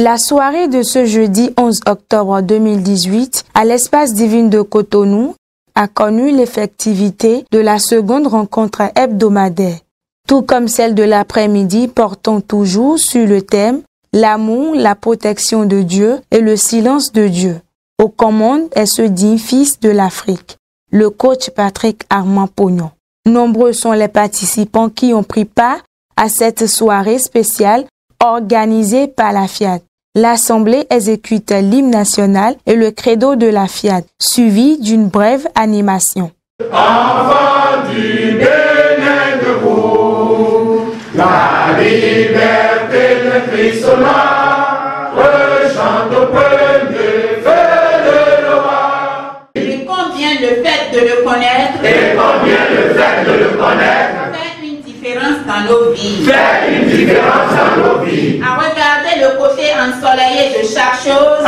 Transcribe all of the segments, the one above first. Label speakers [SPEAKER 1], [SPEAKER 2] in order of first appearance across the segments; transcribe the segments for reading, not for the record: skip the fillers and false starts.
[SPEAKER 1] La soirée de ce jeudi 11 octobre 2018 à l'espace divine de Cotonou a connu l'effectivité de la seconde rencontre hebdomadaire, tout comme celle de l'après-midi portant toujours sur le thème « L'amour, la protection de Dieu et le silence de Dieu ». Aux commandes est ce digne fils de l'Afrique, le coach Patrick Armand Pognon. Nombreux sont les participants qui ont pris part à cette soirée spéciale organisée par la FIAD. L'Assemblée exécute l'hymne national et le credo de la FIAD, suivi d'une brève animation.
[SPEAKER 2] Enfants du Bénin debout, la liberté de Christ noir, rechante au premier feu de roi.
[SPEAKER 3] Et combien le fait de le connaître, fait une différence dans nos vies. À regarder le côté ensoleillé de chaque chose.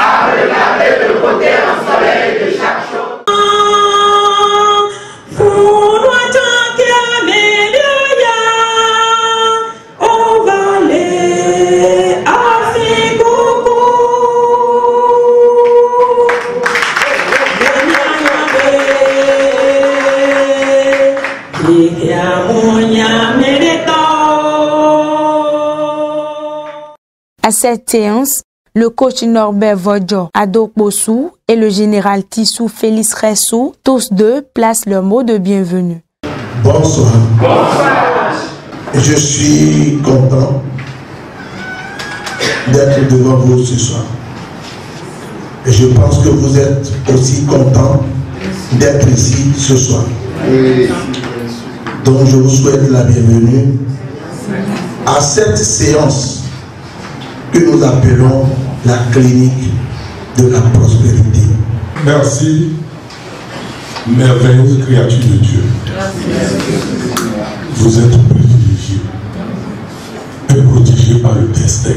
[SPEAKER 1] À cette séance, le coach Norbert Vodjo Adokbosu et le général Tissou Félix Ressou, tous deux, placent leur mot de bienvenue.
[SPEAKER 4] Bonsoir. Bonsoir. Je suis content d'être devant vous ce soir. Et je pense que vous êtes aussi content d'être ici ce soir. Donc je vous souhaite la bienvenue à cette séance que nous appelons la clinique de la prospérité.
[SPEAKER 5] Merci, merveilleuse créature de Dieu. Vous êtes privilégiés et protégés par le destin.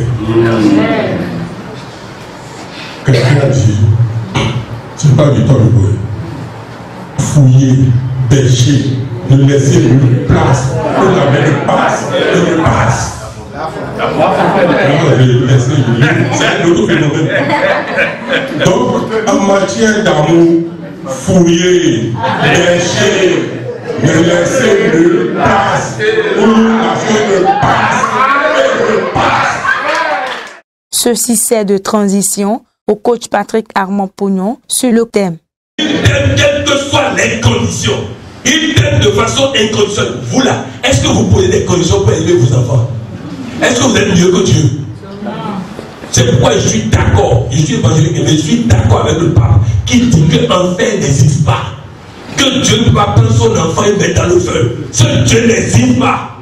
[SPEAKER 5] Quelqu'un a dit, c'est pas du temps de bruit. Fouillez, pêchez, ne laissez nulle place, que la main ne passe, et ne passe. C'est un autre phénomène. Donc, en matière d'amour, fouillez, pêchez, ne laissez nulle place, où la main ne passe, et ne passe.
[SPEAKER 1] Ceci sert de transition au coach Patrick Armand Pognon sur le thème.
[SPEAKER 6] Il t'aime quelles que soient les conditions. Il t'aime de façon inconditionnelle. Vous là, est-ce que vous posez des conditions pour élever vos enfants? Est-ce que vous êtes mieux que Dieu? C'est pourquoi je suis d'accord, je suis évangélique, mais je suis d'accord avec le pape qui dit que l'enfer n'existe pas. Que Dieu ne peut pas prendre son enfant et mettre dans le feu. Ce Dieu n'existe pas.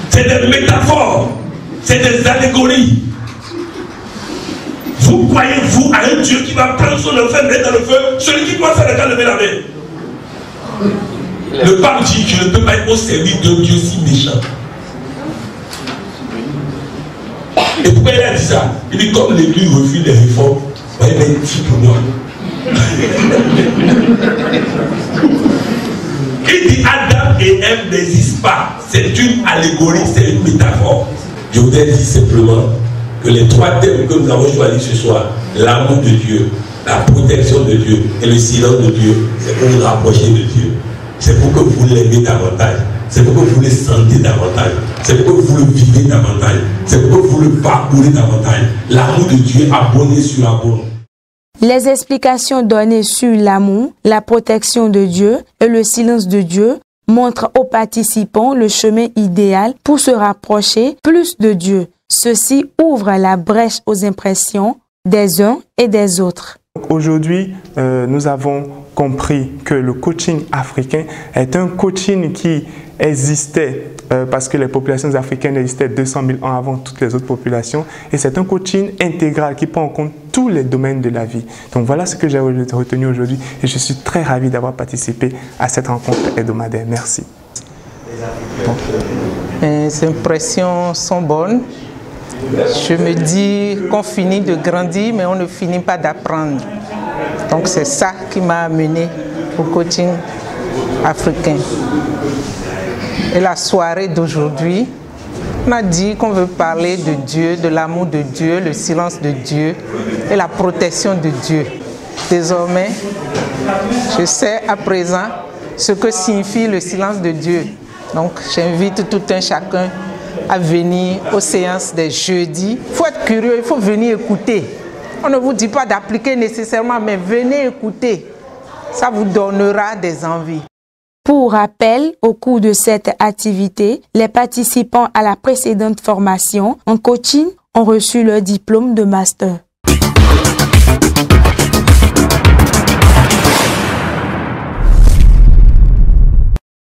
[SPEAKER 6] C'est des métaphores, c'est des allégories. Vous croyez-vous à un Dieu qui va prendre son enfant et mettre dans le feu? Celui qui pense à la lever la main. Le pape dit que je ne peux pas être au service d'un Dieu si méchant. Et pourquoi il a dit ça? Il dit comme l'Église refuse les réformes, il va être petit pour moi. Il dit Adam et Ève n'existent pas. C'est une allégorie, c'est une métaphore. Je voudrais dire simplement que les trois thèmes que nous avons choisis ce soir, l'amour de Dieu, la protection de Dieu et le silence de Dieu, c'est pour vous rapprocher de Dieu. C'est pour que vous l'aimez davantage. C'est pour que vous le sentez davantage. C'est pour que vous le vivez davantage. C'est pour que vous le parcourez davantage. L'amour de Dieu abonné sur l'amour.
[SPEAKER 1] Les explications données sur l'amour, la protection de Dieu et le silence de Dieu montrent aux participants le chemin idéal pour se rapprocher plus de Dieu. Ceci ouvre la brèche aux impressions des uns et des autres.
[SPEAKER 7] Aujourd'hui, nous avons compris que le coaching africain est un coaching qui existait parce que les populations africaines existaient 200 000 ans avant toutes les autres populations, et c'est un coaching intégral qui prend en compte tous les domaines de la vie. Donc voilà ce que j'ai retenu aujourd'hui, et je suis très ravi d'avoir participé à cette rencontre hebdomadaire. Merci.
[SPEAKER 8] Les impressions sont bonnes. Je me dis qu'on finit de grandir, mais on ne finit pas d'apprendre. Donc c'est ça qui m'a amené au coaching africain. Et la soirée d'aujourd'hui On a dit qu'on veut parler de Dieu, de l'amour de Dieu, le silence de Dieu et la protection de Dieu. Désormais, je sais à présent ce que signifie le silence de Dieu. Donc, j'invite tout un chacun à venir aux séances des jeudis. Il faut être curieux, il faut venir écouter. On ne vous dit pas d'appliquer nécessairement, mais venez écouter. Ça vous donnera des envies.
[SPEAKER 1] Pour rappel, au cours de cette activité, les participants à la précédente formation en coaching ont reçu leur diplôme de master.